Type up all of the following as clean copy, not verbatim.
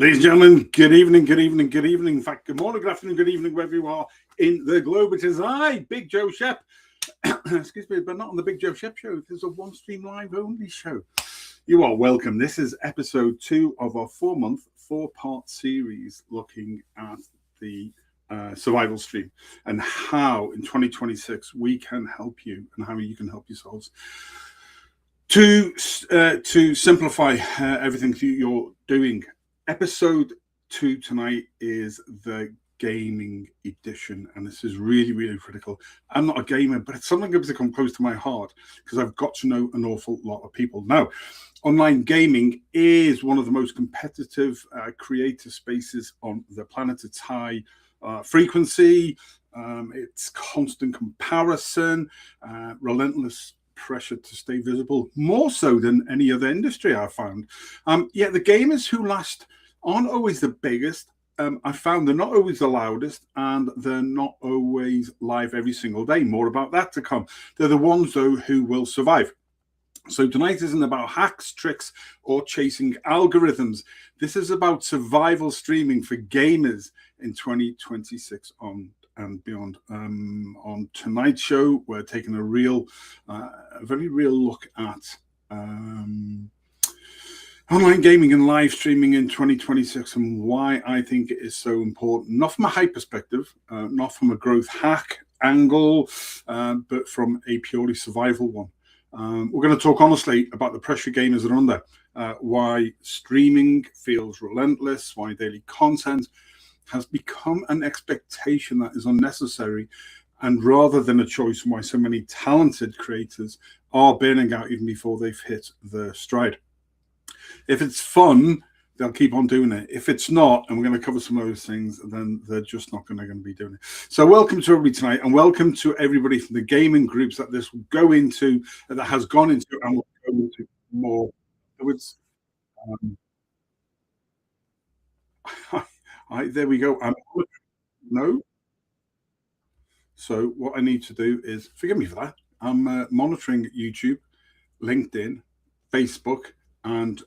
Ladies and gentlemen, good evening, good evening, good evening. In fact, good morning, good afternoon, good evening, wherever you are in the globe. It is I, Big Joe Shep. Excuse me, but not on the Big Joe Shep show. There's a OneStream live only show. You are welcome. This is episode 2 of our 4-month, 4-part series looking at the survival stream and how in 2026 we can help you and how you can help yourselves to simplify everything that you're doing. Episode 2 tonight is the gaming edition, and this is really, really critical. I'm not a gamer, but it's something that's become close to my heart because I've got to know an awful lot of people. Now, online gaming is one of the most competitive creative spaces on the planet. It's high frequency, it's constant comparison, relentless pressure to stay visible, more so than any other industry I've found. Yet the gamers who last aren't always the biggest. I found they're not always the loudest, and they're not always live every single day. More about that to come. They're the ones, though, who will survive. So tonight isn't about hacks, tricks, or chasing algorithms. This is about survival streaming for gamers in 2026 on and beyond. On tonight's show, we're taking a very real look at online gaming and live streaming in 2026 and why I think it is so important. Not from a hype perspective, not from a growth hack angle, but from a purely survival one. We're going to talk honestly about the pressure gamers are under, why streaming feels relentless, why daily content has become an expectation that is unnecessary, and rather than a choice, why so many talented creators are burning out even before they've hit their stride. If it's fun, they'll keep on doing it. If it's not, and we're going to cover some of those things, then they're just not going to be doing it. So welcome to everybody tonight, and welcome to everybody from the gaming groups that this will go into, that has gone into, and will go into more. There we go. No. So what I need to do is, forgive me for that, I'm monitoring YouTube, LinkedIn, Facebook, and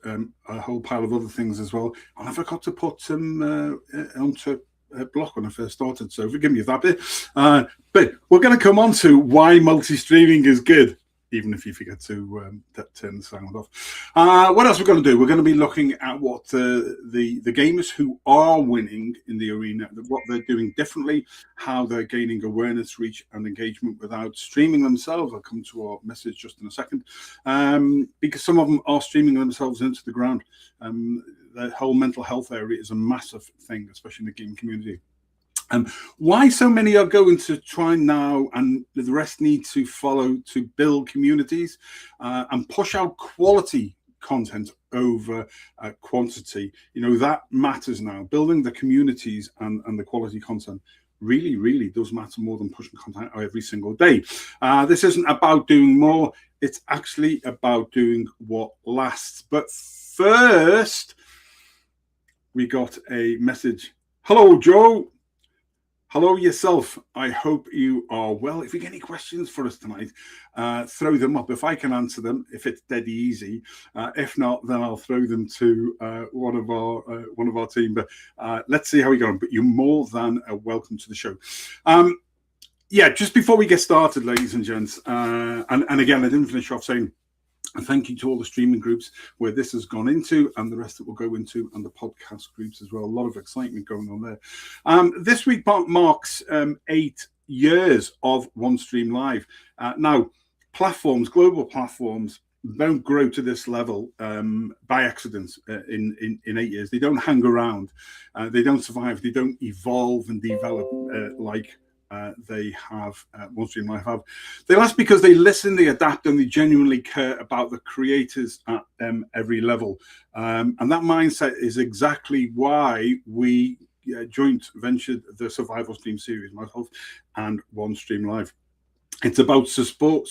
a whole pile of other things as well. And I forgot to put some onto a block when I first started, so forgive me for that bit. But we're going to come on to why multi-streaming is good, even if you forget to turn the sound off. What else we're going to do? We're going to be looking at what the gamers who are winning in the arena, what they're doing differently, how they're gaining awareness, reach, and engagement without streaming themselves. I'll come to our message just in a second, because some of them are streaming themselves into the ground. The whole mental health area is a massive thing, especially in the gaming community. Why so many are going to try now, and the rest need to follow to build communities and push out quality content over quantity. You know, that matters now. Building the communities and the quality content really, really does matter more than pushing content out every single day. This isn't about doing more. It's actually about doing what lasts. But first, we got a message. Hello, Joe. Hello yourself. I hope you are well. If you get any questions for us tonight, throw them up. If I can answer them, if it's dead easy. If not, then I'll throw them to one of our team. But let's see how we go on. But you're more than welcome to the show. Yeah, just before we get started, ladies and gents, and again, I didn't finish off saying thank you to all the streaming groups where this has gone into, and the rest that will go into, and the podcast groups as well. A lot of excitement going on there. This week marks 8 years of OneStream Live. Now, global platforms, don't grow to this level by accident in 8 years. They don't hang around. They don't survive. They don't evolve and develop like they have OneStream Live have. They last because they listen, they adapt, and they genuinely care about the creators at every level. And that mindset is exactly why we joint ventured the Survival Stream series, myself and OneStream Live. It's about support,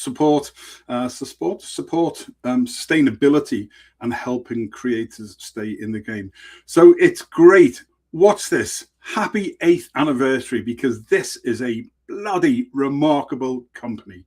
sustainability, and helping creators stay in the game. So it's great. What's this? Happy 8th anniversary, because this is a bloody remarkable company.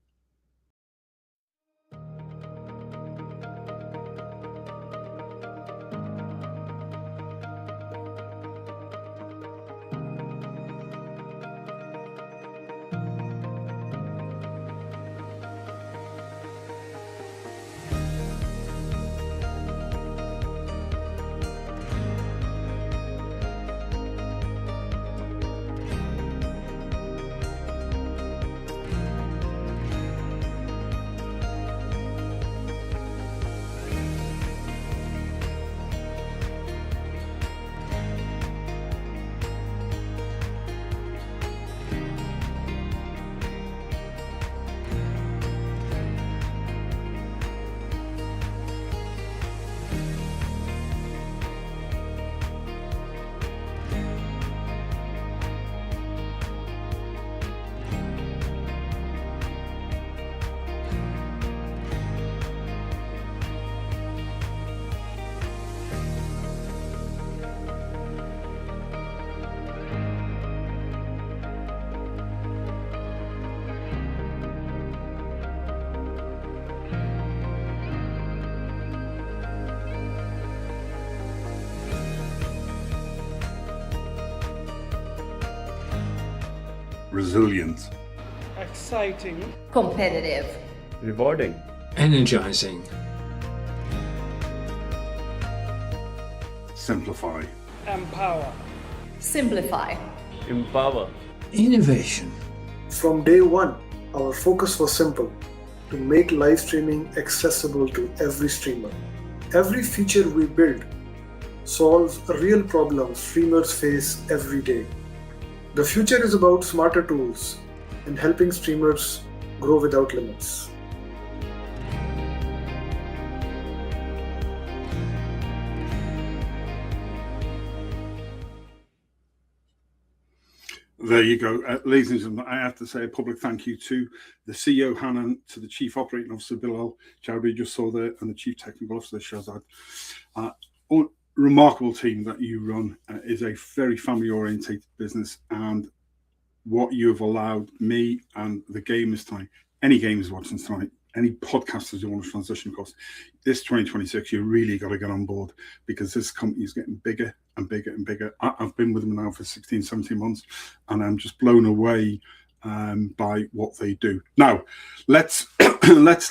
resilient, exciting, competitive, rewarding, energizing, simplify, empower, simplify, empower, innovation. From day one, our focus was simple: to make live streaming accessible to every streamer. Every feature we build solves a real problem streamers face every day. The future is about smarter tools and helping streamers grow without limits. There you go. Ladies and gentlemen, I have to say a public thank you to the CEO, Hanan, to the Chief Operating Officer, Bilal Chowdhury, just saw there, and the Chief Technical Officer, Shahzad. Remarkable team that you run. Is a very family-orientated business, and what you have allowed me and the gamers tonight, any gamers watching tonight, any podcasters who want to transition across, this 2026, you really got to get on board, because this company is getting bigger and bigger and bigger. I've been with them now for 16, 17 months, and I'm just blown away by what they do. Now, let's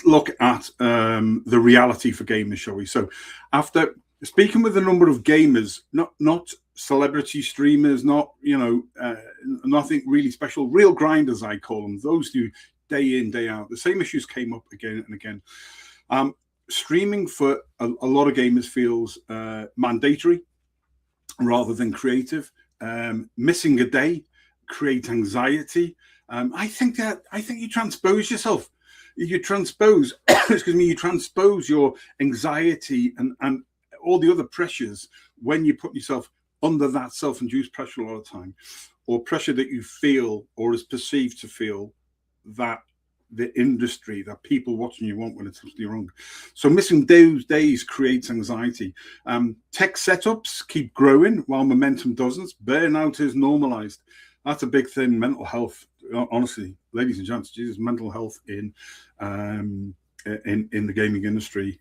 look at the reality for gamers, shall we? So, after speaking with a number of gamers, not celebrity streamers, not nothing really special, real grinders, I call them, those who day in, day out, the same issues came up again and again. Streaming for a lot of gamers feels mandatory rather than creative. Missing a day creates anxiety. I think you transpose yourself. You transpose, you transpose your anxiety and all the other pressures when you put yourself under that self-induced pressure a lot of time, or pressure that you feel or is perceived to feel that the industry, that people watching you want when it's absolutely wrong. So missing those days creates anxiety. Tech setups keep growing while momentum doesn't. Burnout is normalized. That's a big thing. Mental health, honestly, ladies and gents, Jesus, mental health in the gaming industry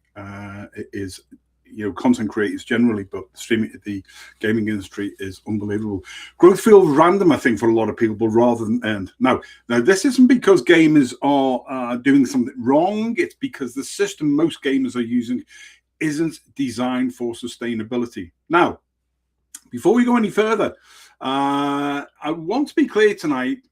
is, content creators generally, but the gaming industry is unbelievable. Growth feels random, I think, for a lot of people, rather than earned. Now, this isn't because gamers are doing something wrong. It's because the system most gamers are using isn't designed for sustainability. Now, before we go any further, I want to be clear tonight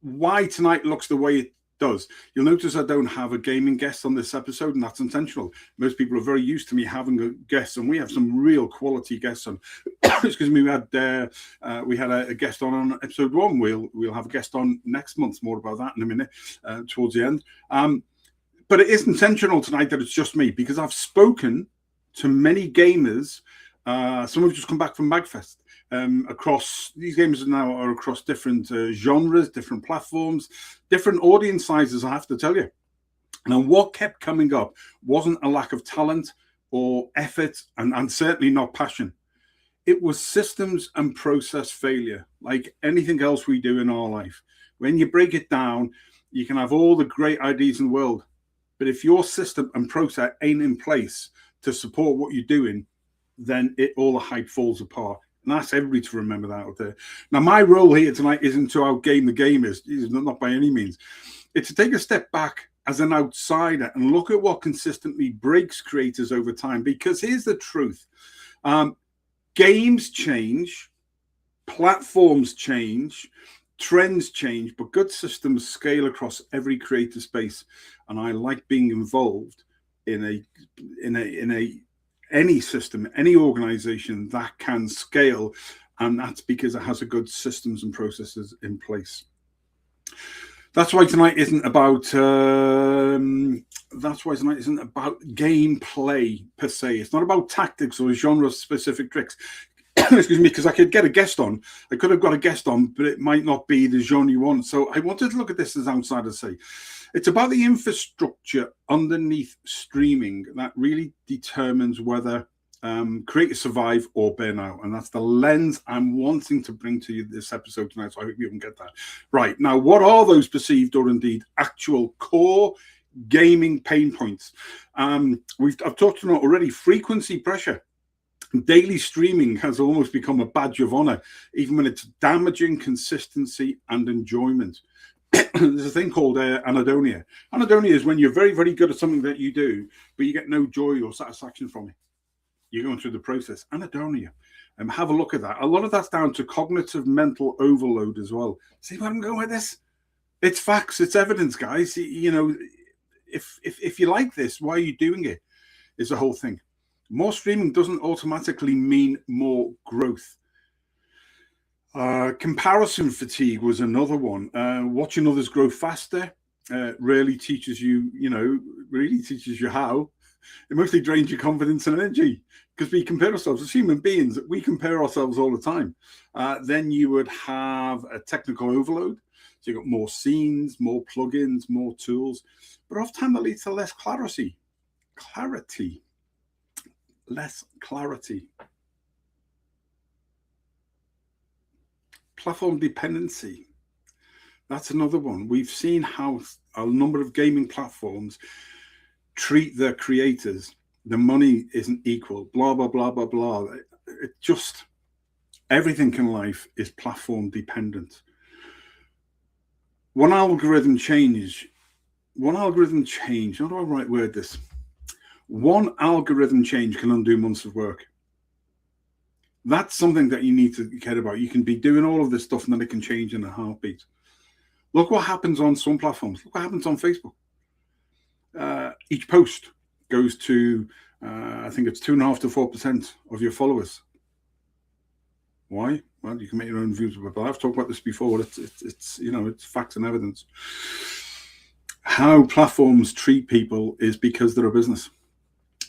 why tonight looks the way it does. You'll notice I don't have a gaming guest on this episode, and that's intentional. Most people are very used to me having a guest, and we have some real quality guests on. Excuse me, we had a guest on episode 1. We'll have a guest on next month. More about that in a minute, towards the end. But it is intentional tonight that it's just me, because I've spoken to many gamers. Some have just come back from MAGFest. Across these games now are across different genres, different platforms, different audience sizes, I have to tell you. Now, what kept coming up wasn't a lack of talent or effort, and certainly not passion. It was systems and process failure, like anything else we do in our life. When you break it down, you can have all the great ideas in the world, but if your system and process ain't in place to support what you're doing, then all the hype falls apart. And that's everybody to remember that out there. Now, my role here tonight isn't to outgame the gamers, not by any means. It's to take a step back as an outsider and look at what consistently breaks creators over time. Because here's the truth. Games change, platforms change, trends change, but good systems scale across every creator space. And I like being involved in any system, any organization that can scale, and that's because it has a good systems and processes in place. That's why tonight isn't about gameplay per se. It's not about tactics or genre-specific tricks. Excuse me, because I could get a guest on. I could have got a guest on, but it might not be the genre you want. So I wanted to look at this as outsiders say. It's about the infrastructure underneath streaming that really determines whether creators survive or burn out. And that's the lens I'm wanting to bring to you this episode tonight. So I hope you can get that. Right. Now, what are those perceived or indeed actual core gaming pain points? I've talked about already frequency pressure. Daily streaming has almost become a badge of honor, even when it's damaging consistency and enjoyment. There's a thing called anhedonia. Anhedonia is when you're very, very good at something that you do, but you get no joy or satisfaction from it. You're going through the process. Anhedonia. Have a look at that. A lot of that's down to cognitive mental overload as well. See where I'm going with this? It's facts. It's evidence, guys. You know, if you like this, why are you doing it? Is the whole thing. More streaming doesn't automatically mean more growth. Comparison fatigue was another one. Watching others grow faster really teaches you, really teaches you how. It mostly drains your confidence and energy because we compare ourselves as human beings. We compare ourselves all the time. Then you would have a technical overload. So you've got more scenes, more plugins, more tools, but often that leads to less clarity. Less clarity. Platform dependency. That's another one. We've seen how a number of gaming platforms treat their creators. The money isn't equal, blah, blah, blah, blah, blah. It just, everything in life is platform dependent. One algorithm change, how do I right word this? One algorithm change can undo months of work. That's something that you need to care about. You can be doing all of this stuff and then it can change in a heartbeat. Look what happens on some platforms. Look what happens on Facebook. Each post goes to, I think it's 2.5 to 4% of your followers. Why? Well, you can make your own views of it. But I've talked about this before. It's facts and evidence. How platforms treat people is because they're a business.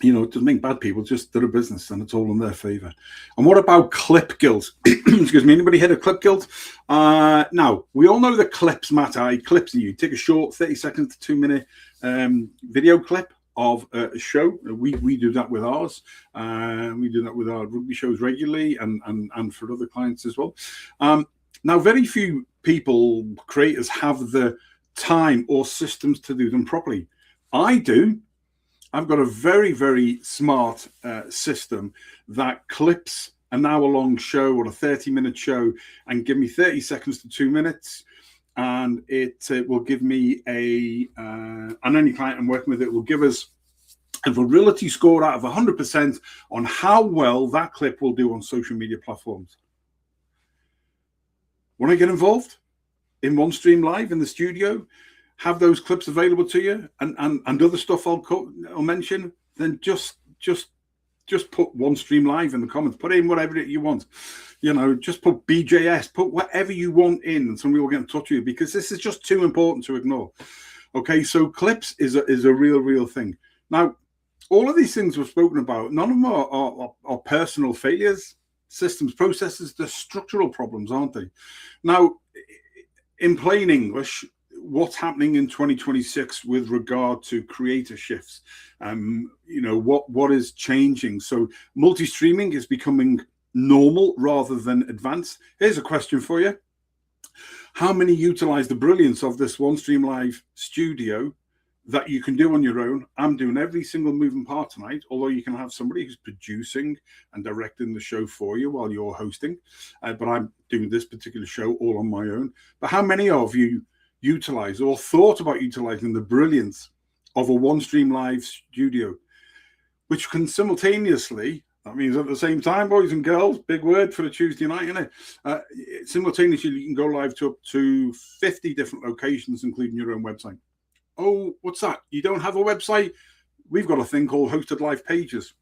It doesn't make bad people, just they're a business and it's all in their favor. And what about clip guilt? Excuse me, anybody heard of clip guilt? Now, we all know that clips matter. Clips, you take a short 30 seconds to 2-minute video clip of a show. We do that with ours. We do that with our rugby shows regularly and for other clients as well. Now, very few creators have the time or systems to do them properly. I do. I've got a very, very smart system that clips an hour-long show or a 30-minute show and give me 30 seconds to 2 minutes. And it will give me and any client I'm working with, it will give us a virility score out of 100% on how well that clip will do on social media platforms. Want to get involved in OneStream Live in the studio? Have those clips available to you and other stuff I'll mention, then just put OneStream Live in the comments. Put in whatever you want. Just put BJS, put whatever you want in, and somebody will get in touch with you because this is just too important to ignore. Okay, so clips is a real thing. Now, all of these things we've spoken about, none of them are personal failures, systems, processes. They're structural problems, aren't they? Now, in plain English, what's happening in 2026 with regard to creator shifts? What is changing? So multi-streaming is becoming normal rather than advanced. Here's a question for you. How many utilize the brilliance of this OneStream Live studio that you can do on your own? I'm doing every single moving part tonight, although you can have somebody who's producing and directing the show for you while you're hosting. But I'm doing this particular show all on my own. But how many of you utilize or thought about utilizing the brilliance of a OneStream Live studio, which can simultaneously, that means at the same time, boys and girls, big word for a Tuesday night, isn't it? Simultaneously, you can go live to up to 50 different locations, including your own website. Oh, what's that? You don't have a website? We've got a thing called hosted live pages.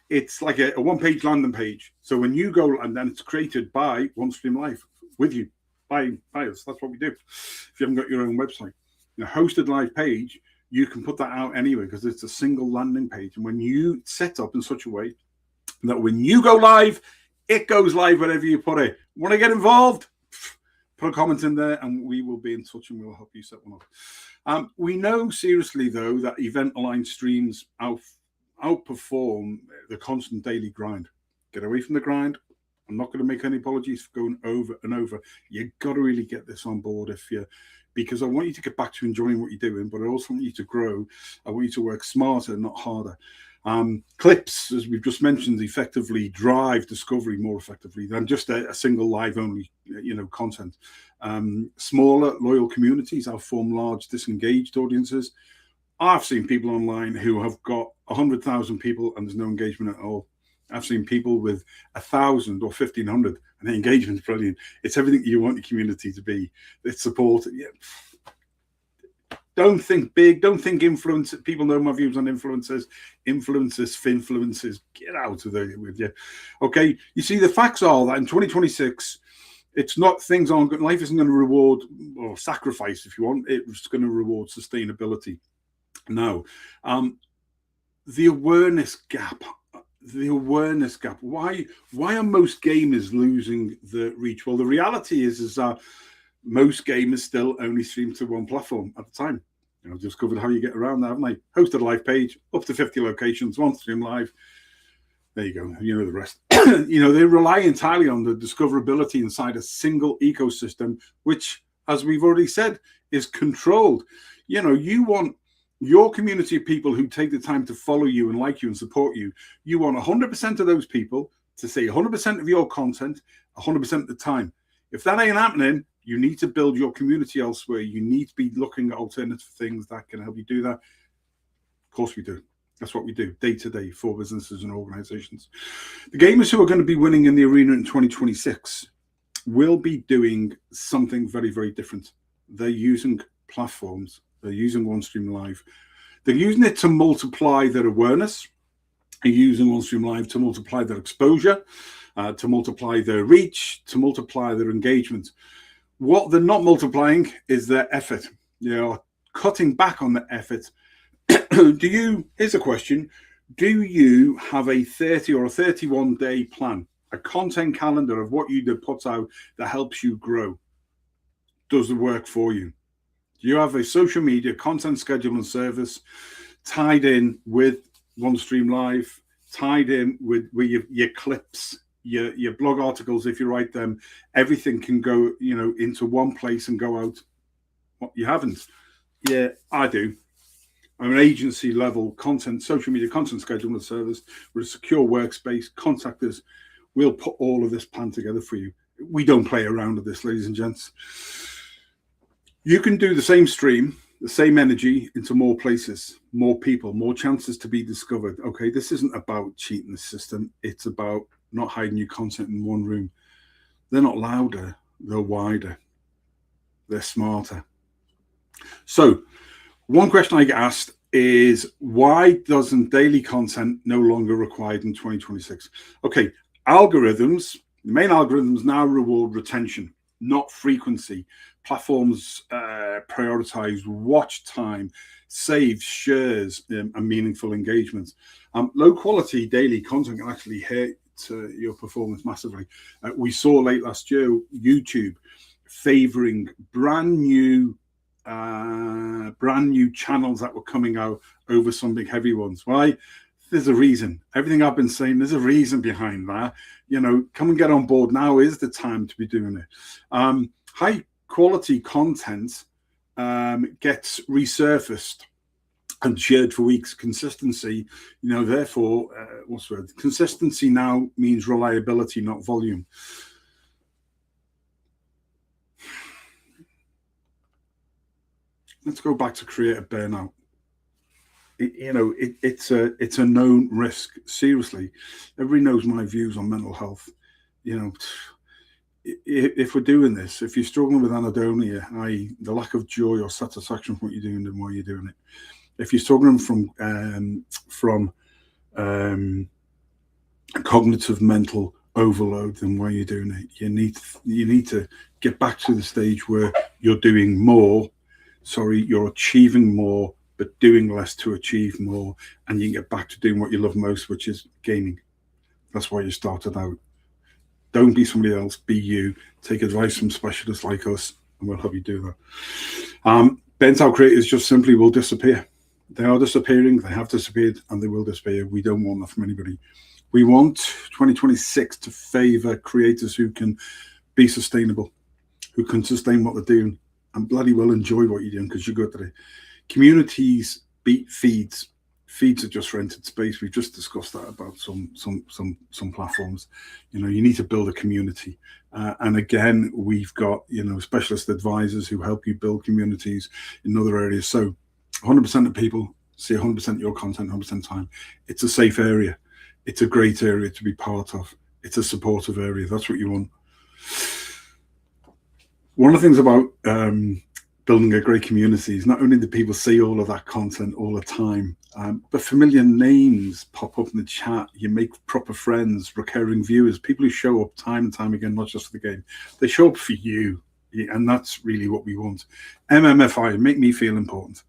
It's like a one-page landing page. So when you go, and then it's created by OneStream Live with you. By us. That's what we do. If you haven't got your own website, a hosted live page, you can put that out anyway because it's a single landing page. And when you set up in such a way that when you go live, it goes live wherever you put it. Want to get involved? Put a comment in there and we will be in touch and we'll help you set one up. We know seriously, though, that event-aligned streams outperform the constant daily grind. Get away from the grind. I'm not going to make any apologies for going over and over. You got to really get this on board because I want you to get back to enjoying what you're doing, but I also want you to grow. I want you to work smarter, not harder. Clips, as we've just mentioned, effectively drive discovery more effectively than just a single live only, content. Smaller loyal communities have formed large disengaged audiences. I've seen people online who have got 100,000 people and there's no engagement at all. I've seen people with 1,000 or 1,500 and the engagement's brilliant. It's everything you want your community to be. It's supported. Yeah. Don't think big. Don't think influence. People know my views on influencers. Finfluencers. Get out of there with you. Okay. You see, the facts are that in 2026, it's not things aren't good. Life isn't going to reward or sacrifice, if you want. It's going to reward sustainability. Now, the awareness gap. Why are most gamers losing the reach? Well, the reality is that most gamers still only stream to one platform at a time. I've just covered how you get around that, haven't I? Hosted live page, up to 50 locations, OneStream live. There you go. You know the rest. They rely entirely on the discoverability inside a single ecosystem, which, as we've already said, is controlled. You want your community of people who take the time to follow you and like you and support you. You want 100% of those people to see 100% of your content 100% of the time. If that ain't happening, you need to build your community elsewhere. You need to be looking at alternative things that can help you do that. Of course we do. That's what we do day to day for businesses and organizations. The gamers who are going to be winning in the arena in 2026 will be doing something very, very different. They're using platforms. They're using OneStream Live. They're using it to multiply their awareness. They're using OneStream Live to multiply their exposure, to multiply their reach, to multiply their engagement. What they're not multiplying is their effort. Cutting back on the effort. Here's a question. Do you have a 30 or a 31-day plan, a content calendar of what you put out that helps you grow? Does it work for you? Do you have a social media content schedule and service tied in with OneStream Live, tied in with your clips, your blog articles, if you write them, everything can go, into one place and go out? What, you haven't? Yeah, I do. I'm an agency level content, social media content scheduling service with a secure workspace. Contact us. We'll put all of this plan together for you. We don't play around with this, ladies and gents. You can do the same stream, the same energy into more places, more people, more chances to be discovered. Okay, this isn't about cheating the system. It's about not hiding your content in one room. They're not louder, they're wider, they're smarter. So one question I get asked is, why doesn't daily content no longer required in 2026? Okay, the main algorithms now reward retention, not frequency. Platforms prioritize watch time, saves, shares, and meaningful engagement. Low quality daily content can actually hurt your performance massively. We saw late last year YouTube favoring brand new channels that were coming out over some big heavy ones. Why? There's a reason. Everything I've been saying, there's a reason behind that. Come and get on board. Now is the time to be doing it. High quality content gets resurfaced and shared for weeks. Consistency, therefore, what's the word? Consistency now means reliability, not volume. Let's go back to creative burnout. It's a known risk. Seriously, everybody knows my views on mental health. If we're doing this, if you're struggling with anhedonia, i.e. the lack of joy or satisfaction from what you're doing, then why are you doing it? If you're struggling from cognitive mental overload, then why are you doing it? You need to get back to the stage where you're doing more. You're achieving more, but doing less to achieve more, and you can get back to doing what you love most, which is gaming. That's why you started out. Don't be somebody else, be you. Take advice from specialists like us, and we'll help you do that. Burnt out creators just simply will disappear. They are disappearing, they have disappeared, and they will disappear. We don't want that from anybody. We want 2026 to favor creators who can be sustainable, who can sustain what they're doing, and bloody well enjoy what you're doing because you're good at it. Communities beat feeds. feeds are just rented space. We've just discussed that about some platforms. You know, you need to build a community, and again, we've got, you know, specialist advisors who help you build communities in other areas. So 100% of people see 100% of your content 100% of the time. It's a safe area. It's a great area to be part of. It's a supportive area. That's what you want. One of the things about building a great community is not only do people see all of that content all the time, but familiar names pop up in the chat. You make proper friends, recurring viewers, people who show up time and time again, not just for the game. They show up for you, and that's really what we want. MMFI, make me feel important.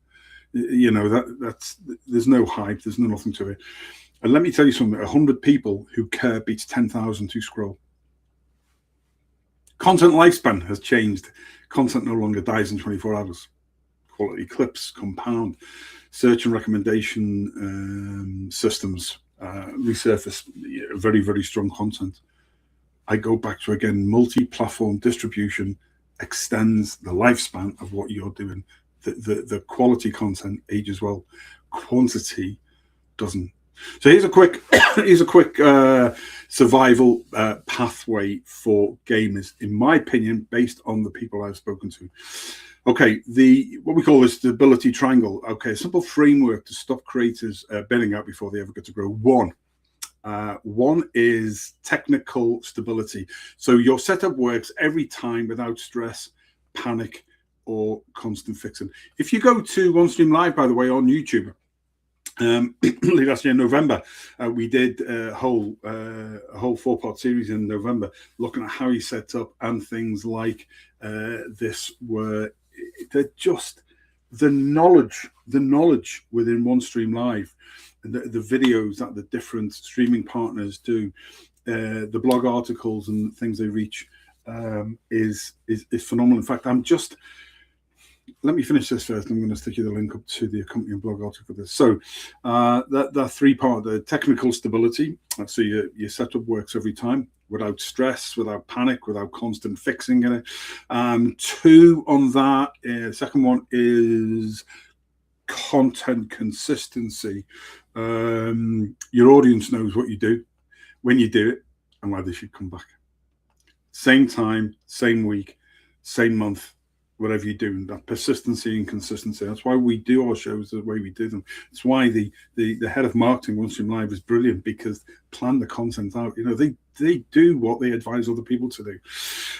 You know, that's there's no hype, there's no nothing to it. And let me tell you something, 100 people who care beats 10,000 who scroll. Content lifespan has changed. Content no longer dies in 24 hours. Quality clips compound. Search and recommendation systems resurface very, very strong content. I go back to, again, multi-platform distribution extends the lifespan of what you're doing. The quality content ages well. Quantity doesn't. So here's a quick survival pathway for gamers, in my opinion, based on the people I've spoken to. Okay, what we call the stability triangle. Okay, a simple framework to stop creators burning out before they ever get to grow. One is technical stability. So your setup works every time without stress, panic, or constant fixing. If you go to OneStream Live, by the way, on YouTube, last year in November, we did a whole 4-part series in November looking at how he set up and things like this, where they're just the knowledge within OneStream Live, the videos that the different streaming partners do, the blog articles and things they reach is phenomenal. In fact, let me finish this first. I'm going to stick you the link up to the accompanying blog article for this. So that 3-part, the technical stability. So your setup works every time without stress, without panic, without constant fixing in it. 2 on that. Second one is content consistency. Your audience knows what you do, when you do it, and why they should come back. Same time, same week, same month. Whatever you're doing, that persistency and consistency. That's why we do our shows the way we do them. It's why the head of marketing OneStream Live is brilliant, because plan the content out. You know, they do what they advise other people to do.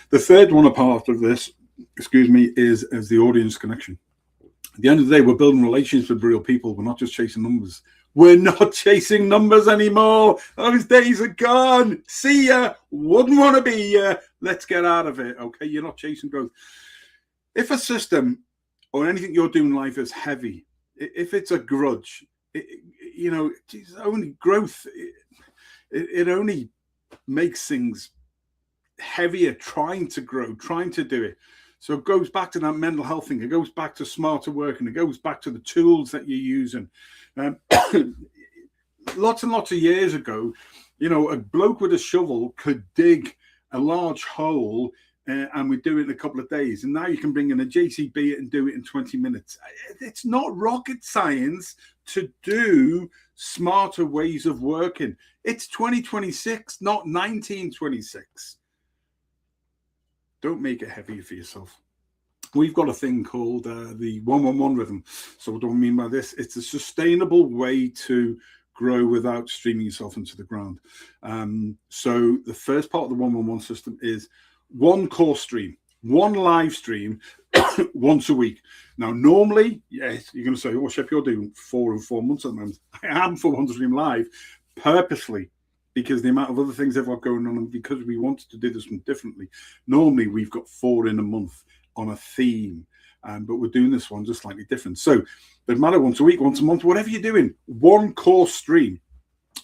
The third one, a part of this, is the audience connection. At the end of the day, we're building relationships with real people. We're not just chasing numbers. We're not chasing numbers anymore. Those days are gone. See ya. Wouldn't want to be ya. Let's get out of it. Okay, you're not chasing growth. If a system or anything you're doing in life is heavy, if it's a grudge, it's only growth. It only makes things heavier, trying to grow, trying to do it. So it goes back to that mental health thing. It goes back to smarter work, and it goes back to the tools that you're using. Lots and lots of years ago, a bloke with a shovel could dig a large hole, and we do it in a couple of days. And now you can bring in a JCB and do it in 20 minutes. It's not rocket science to do smarter ways of working. It's 2026, not 1926. Don't make it heavier for yourself. We've got a thing called the 111 rhythm. So what do I mean by this? It's a sustainable way to grow without streaming yourself into the ground. So the first part of the 111 system is one core stream, one live stream once a week. Now, normally, yes, you're going to say, oh, Shep, you're doing 4 months at the moment. I am for OneStream Live purposely, because the amount of other things I've got going on, and because we wanted to do this one differently. Normally, we've got 4 in a month on a theme, but we're doing this one just slightly different. So, doesn't matter, once a week, once a month, whatever you're doing, one core stream,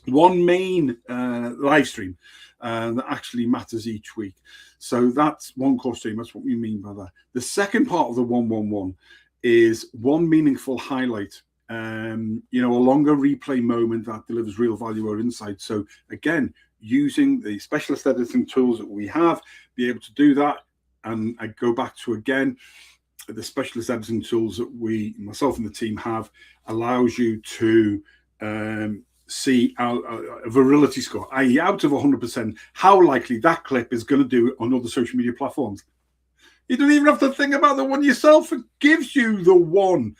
one main live stream that actually matters each week. So that's one core stream. That's what we mean by that. The second part of the 111 is one meaningful highlight. A longer replay moment that delivers real value or insight. So again, using the specialist editing tools that we have, be able to do that. And I go back to, again, the specialist editing tools that myself and the team have, allows you to see a virility score, i.e. out of 100%, how likely that clip is going to do on other social media platforms. You don't even have to think about the one yourself. It gives you the one,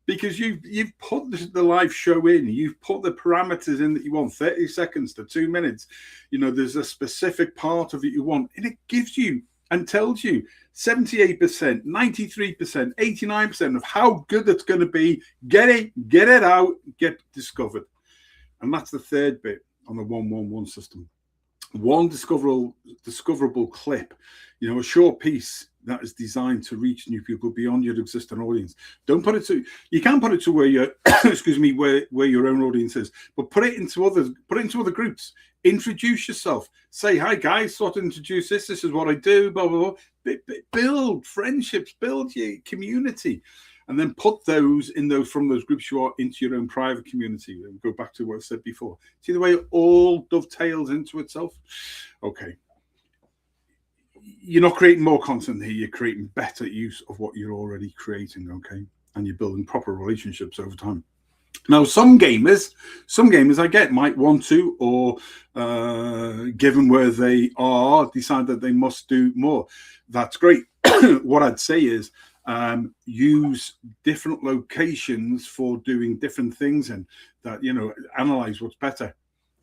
because you've put the live show in, you've put the parameters in that you want, 30 seconds to 2 minutes. You know, there's a specific part of it you want, and it gives you and tells you 78%, 93%, 89% of how good it's going to be. Get it out, get discovered. And that's the third bit on the 111 system. One discoverable clip, you know, a short piece that is designed to reach new people beyond your existing audience. Don't put it to, you can put it to where your excuse me, where your own audience is, but put it into other groups. Introduce yourself. Say, hi guys, sort of introduce this is what I do, blah blah blah. Build friendships, build your community, and then put those from those groups you are into your own private community. And go back to what I said before. See the way it all dovetails into itself? Okay. You're not creating more content here, you're creating better use of what you're already creating, okay? And you're building proper relationships over time. Now, some gamers I get might want to, or given where they are, decide that they must do more. That's great. What I'd say is use different locations for doing different things, and that, you know, analyze what's better.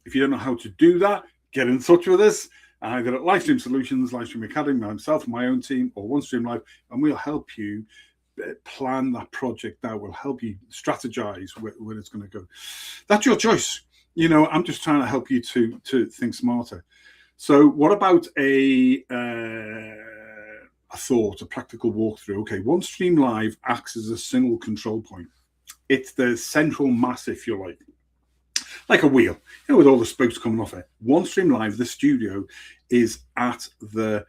If you don't know how to do that, get in touch with us. Either at Livestream Solutions, Livestream Academy, myself, my own team, or OneStream Live, and we'll help you plan that project out. We'll help you strategize where it's going to go. That's your choice. You know, I'm just trying to help you to think smarter. So what about a thought, a practical walkthrough? Okay, OneStream Live acts as a single control point. It's the central mass, if you like a wheel, you know, with all the spokes coming off it. OneStream Live, the studio, is at the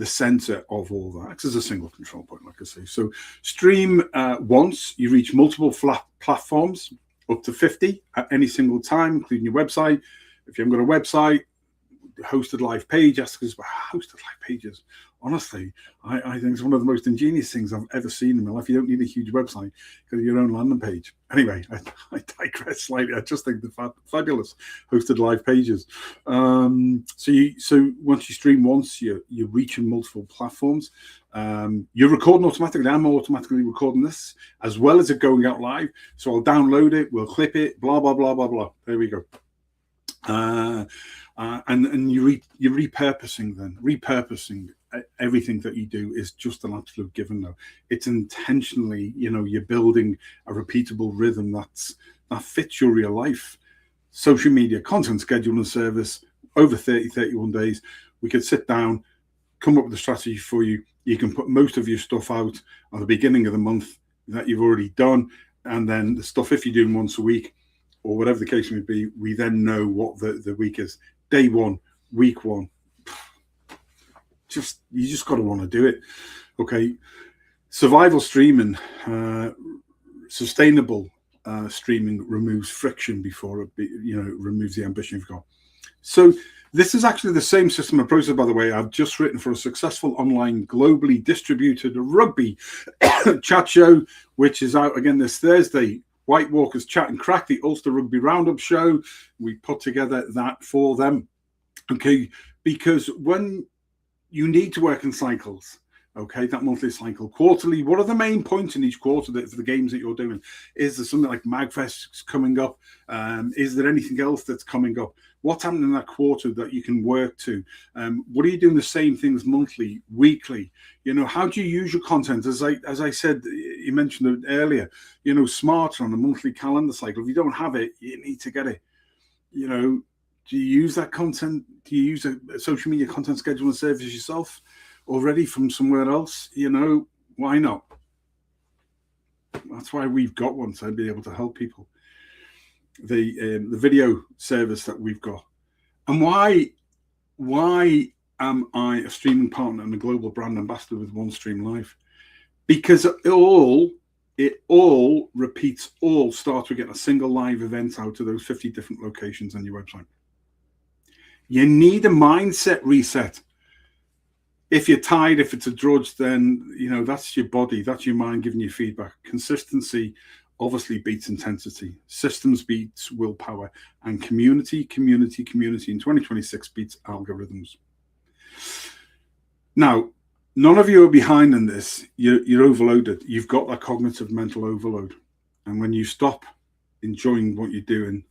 center of all that. Acts as a single control point, like I say. So stream once, you reach multiple platforms, up to 50 at any single time, including your website. If you haven't got a website, hosted live page, ask us about hosted live pages. Honestly, I think it's one of the most ingenious things I've ever seen in my life. You don't need a huge website, because your own landing page. Anyway, I digress slightly. I just think they're fabulous hosted live pages. So once you stream once, you're reaching multiple platforms. You're recording automatically. I'm automatically recording this as well as it going out live. So I'll download it, we'll clip it, blah blah blah blah blah. There we go. And you're repurposing everything that you do is just an absolute given now. It's intentionally, you know, you're building a repeatable rhythm that fits your real life. Social media content scheduling service over 31 days. We could sit down, come up with a strategy for you. You can put most of your stuff out at the beginning of the month that you've already done, and then the stuff, if you're doing once a week or whatever the case may be, we then know what the week is. Day one, week one. You just got to want to do it. Okay. Survival streaming, sustainable streaming removes friction before it removes the ambition you've got. So this is actually the same system and process, by the way, I've just written for a successful online globally distributed rugby chat show, which is out again this Thursday. White Walkers Chat and Crack, the Ulster Rugby Roundup show. We put together that for them. Okay, because when you need to work in cycles, okay, that monthly cycle, quarterly, what are the main points in each quarter for the games that you're doing? Is there something like MAGFest coming up? Is there anything else that's coming up? What's happening in that quarter that you can work to? What are you doing the same things monthly, weekly? You know, how do you use your content? As I said, you mentioned it earlier, you know, smarter on a monthly calendar cycle. If you don't have it, you need to get it. You know, do you use that content? Do you use a social media content scheduling service yourself already from somewhere else? You know, why not? That's why we've got one, to be able to help people. The video service that we've got. And why am I a streaming partner and a global brand ambassador with OneStream Live? Because it all repeats, all starts with getting a single live event out to those 50 different locations on your website. You need a mindset reset. If you're tired, if it's a drudge, then, you know, that's your body, that's your mind giving you feedback. Consistency obviously beats intensity. Systems beats willpower. And community in 2026 beats algorithms. Now, none of you are behind in this. You're overloaded. You've got that cognitive mental overload. And when you stop enjoying what you're doing,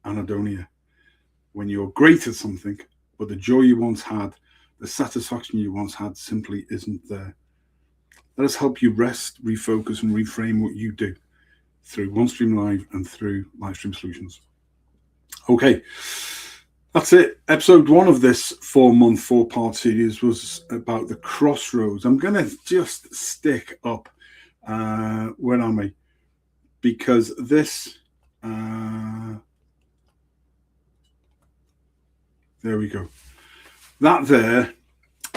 anhedonia, when you're great at something, but the joy you once had, the satisfaction you once had simply isn't there. Let us help you rest, refocus, and reframe what you do through OneStream Live and through Livestream Solutions. Okay, that's it. Episode 1 of this 4-month, 4-part series was about the crossroads. I'm going to just stick up, where am I? Because this, there we go. That there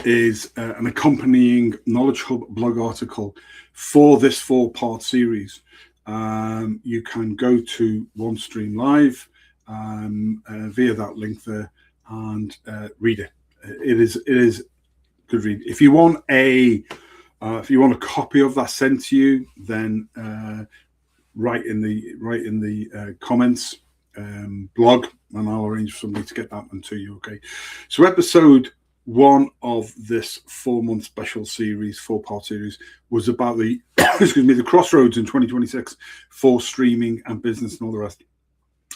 is an accompanying Knowledge Hub blog article for this 4-part series. You can go to OneStream Live via that link there and read it. It is good read. If you want a copy of that sent to you, then write in the comments blog, and I'll arrange for somebody to get that one to you. Okay, so episode 1 of this 4-month special series, 4-part series, was about the the crossroads in 2026 for streaming and business and all the rest.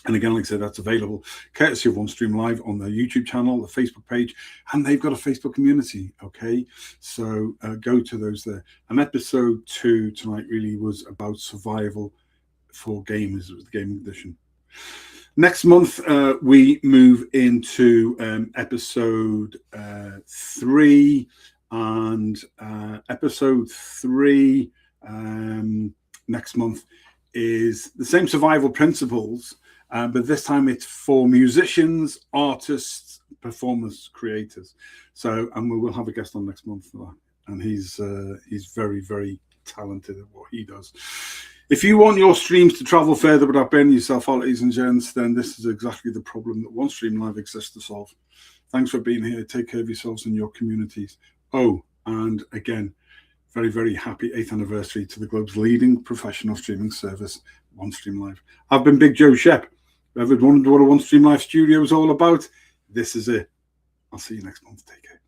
And again, like I said, that's available courtesy of OneStream Live on their YouTube channel, the Facebook page, and they've got a Facebook community. Okay, so go to those there. And episode 2 tonight really was about survival for gamers. It was the gaming edition. Next month, we move into episode 3, and episode 3 next month is the same survival principles, but this time it's for musicians, artists, performers, creators. So, and we will have a guest on next month for that, and he's very, very talented at what he does. If you want your streams to travel further without burning yourself out, ladies and gents, then this is exactly the problem that OneStream Live exists to solve. Thanks for being here. Take care of yourselves and your communities. Oh, and again, very, very happy 8th anniversary to the globe's leading professional streaming service, OneStream Live. I've been Big Joe Shep. If you've ever wondered what a OneStream Live studio is all about, this is it. I'll see you next month. Take care.